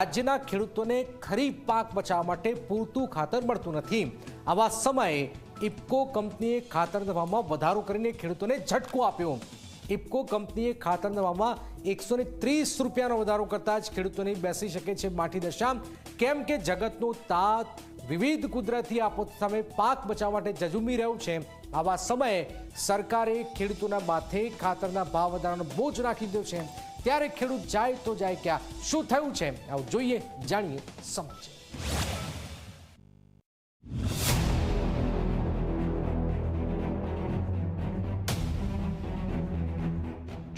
રાજ્યના ખેડૂતોને ખરીફ પાક બચાવવા માટે પૂરતું ખાતર મળતું નથી। આવા સમયે ઇફકો કંપનીએ ખાતરના ભાવમાં વધારો કરીને ખેડૂતોને ઝટકો આપ્યો। ઇફકો કંપનીએ ખાતરના ભાવમાં 130 રૂપિયાનો વધારો કરતા જ ખેડૂતોની બેસી શકે છે માઠી દશા, કેમ કે જગતનો તાત વિવિધ કુદરતી આફતો સામે પાક બચાવવા માટે ઝઝૂમી રહ્યું છે। આવા સમયે સરકારે ખેડૂતોના માથે ખાતરના ભાવ વધારાનો બોજ નાખી દીધો છે। ત્યારે ખેડૂત જાય તો જાય ક્યાં, શું થયું છે આવું જોઈએ, જાણીએ, સમજીએ।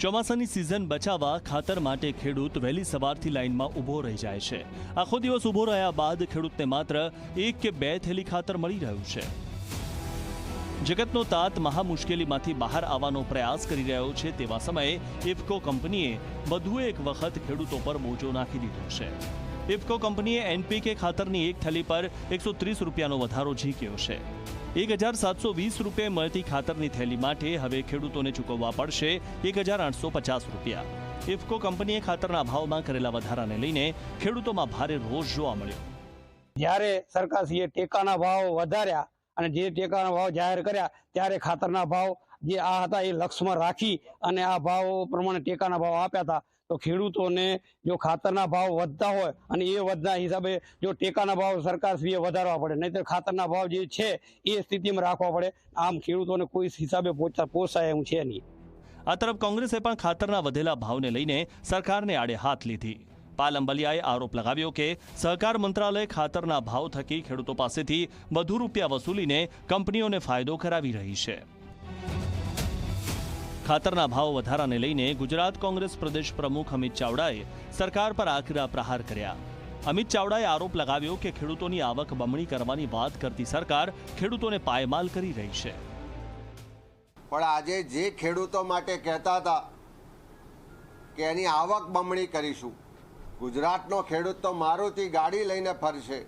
ચોમાસાની સિઝન બચાવવા ખાતર માટે ખેડૂત વહેલી સવારથી લાઇનમાં ઊભો રહી જાય છે। આખો દિવસ ઊભો રહ્યા બાદ ખેડૂતને માત્ર 1 કે 2 થેલી ખાતર મળી રહ્યું છે। જગતનો તાત મહા મુશ્કેલીમાંથી બહાર આવવાનો પ્રયાસ કરી રહ્યો છે। તેવા સમયે ઇફકો કંપનીએ વધુ એક વખત ખેડૂતો પર બોજો નાખી દીધો છે। ઇફકો કંપનીએ એનપીકે ખાતરની એક થેલી પર 130 રૂપિયાનો વધારો ઝીક્યો છે। 1720 રૂપિયા મળતી ખાતરની થેલી માટે હવે ખેડૂતોને ચૂકવવા પડશે 1850 રૂપિયા। ઇફકો કંપનીએ ખાતરના ભાવમાં કરેલા વધારાને લઈને ખેડૂતોમાં ભારે રોષ જોવા મળ્યો। જ્યારે સરકારશ્રીએ ટેકાના ભાવ વધાર્યા અને જે ટેકાના ભાવ જાહેર કર્યા ત્યારે ખાતરના ભાવ જે આ હતા એ લક્ષમાં રાખી અને આ ભાવ પ્રમાણે ટેકાના ભાવ આપ્યા હતા, તો ખેડૂતોને જો ખાતરના ભાવ વધતા હોય અને એ વધના હિસાબે જો ટેકાના ભાવ સરકારશ્રીએ વધારવા પડે, નહીંતર ખાતરના ભાવ જે છે એ સ્થિતિમાં રાખવા પડે। આમ ખેડૂતોને કોઈ હિસાબે પોસાય એવું છે નહીં। આ તરફ કોંગ્રેસે પણ ખાતરના વધેલા ભાવને લઈને સરકારને આડે હાથ લીધી। પાલ અંબલિયાએ આરોપ લગાવ્યો કે સહકાર મંત્રાલય ખાતરના ભાવ થકી ખેડૂતો પાસેથી વધુ રૂપિયા વસૂલીને કંપનીઓને ફાયદો કરાવી રહી છે। ખાતરના ભાવ વધારાને લઈને ગુજરાત કોંગ્રેસ પ્રદેશ પ્રમુખ અમિત ચાવડાએ સરકાર પર આકરા પ્રહાર કર્યા। અમિત ચાવડાએ આરોપ લગાવ્યો કે ખેડૂતોની આવક બમણી કરવાની વાત કરતી સરકાર ખેડૂતોને પાયમાલ કરી રહી છે। પણ આજે જે ખેડૂતો માટે કહેતા હતા કે એની આવક બમણી કરીશું, ગુજરાતનો ખેડૂત તો મારુતિ ગાડી લઈને ફરશે,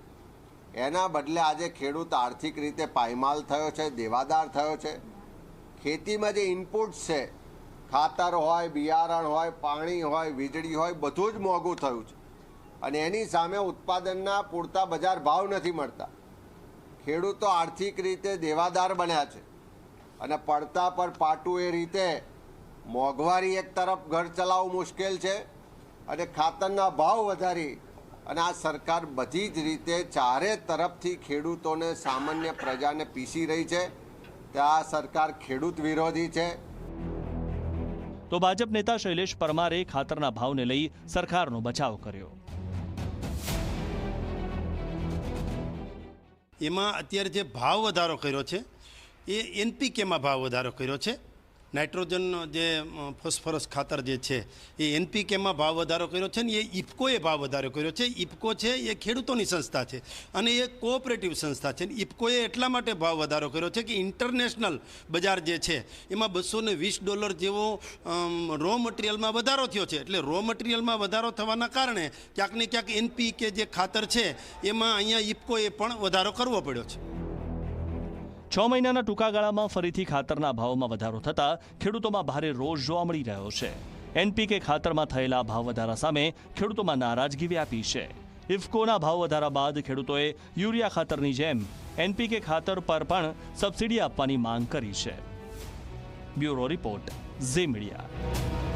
એના બદલે આજે ખેડૂત આર્થિક રીતે પાયમાલ થયો છે, દેવાદાર થયો છે। ખેતીમાં જે ઇનપુટ્સ છે, ખાતર હોય, બિયારણ હોય, પાણી હોય, વીજળી હોય, બધું જ મોંઘું થયું છે અને એની સામે ઉત્પાદનના પૂરતા બજાર ભાવ નથી મળતા। ખેડૂતો આર્થિક રીતે દેવાદાર બન્યા છે અને પડતા પર પાટું એ રીતે મોંઘવારી એક તરફ ઘર ચલાવવું મુશ્કેલ છે અને ખાતરના ભાવ વધારી અને આ સરકાર બધી જ રીતે ચારે તરફથી ખેડૂતોને, સામાન્ય પ્રજાને પીસી રહી છે। ત્યાં સરકાર ખેડૂત વિરોધી છે। તો ભાજપ નેતા શૈલેષ પરમારે ખાતરના ભાવને લઈ સરકારનો બચાવ કર્યો। એમાં અત્યારે જે ભાવ વધારો કર્યો છે એ એનપીકેમાં ભાવ વધારો કર્યો છે। નાઇટ્રોજન જે ફોસ્ફરસ ખાતર જે છે એ એનપીકેમાં ભાવ વધારો કર્યો છે ને એ ઇફકોએ ભાવ વધારો કર્યો છે। ઇફકો છે એ ખેડૂતોની સંસ્થા છે અને એ કોઓપરેટિવ સંસ્થા છે। ઇફકોએ એટલા માટે ભાવ વધારો કર્યો છે કે ઇન્ટરનેશનલ બજાર જે છે એમાં $220 જેવો રો મટીરિયલમાં વધારો થયો છે। એટલે રો મટીરિયલમાં વધારો થવાના કારણે ક્યાંક ને ક્યાંક એનપીકે જે ખાતર છે એમાં અહીંયા ઇફકોએ પણ વધારો કરવો પડ્યો છે। 6 મહિનાના ટૂંકા ગાળામાં ફરીથી ખાતરના ભાવમાં વધારો થતાં ખેડૂતોમાં ભારે રોષ જોવા મળી રહ્યો છે। એનપીકે ખાતરમાં થયેલા ભાવ વધારા સામે ખેડૂતોમાં નારાજગી વ્યાપી છે। ઇફકોના ભાવ વધારા બાદ ખેડૂતોએ યુરિયા ખાતરની જેમ એનપીકે ખાતર પર પણ સબસિડી આપવાની માંગ કરી છે। Bureau report, Zee media.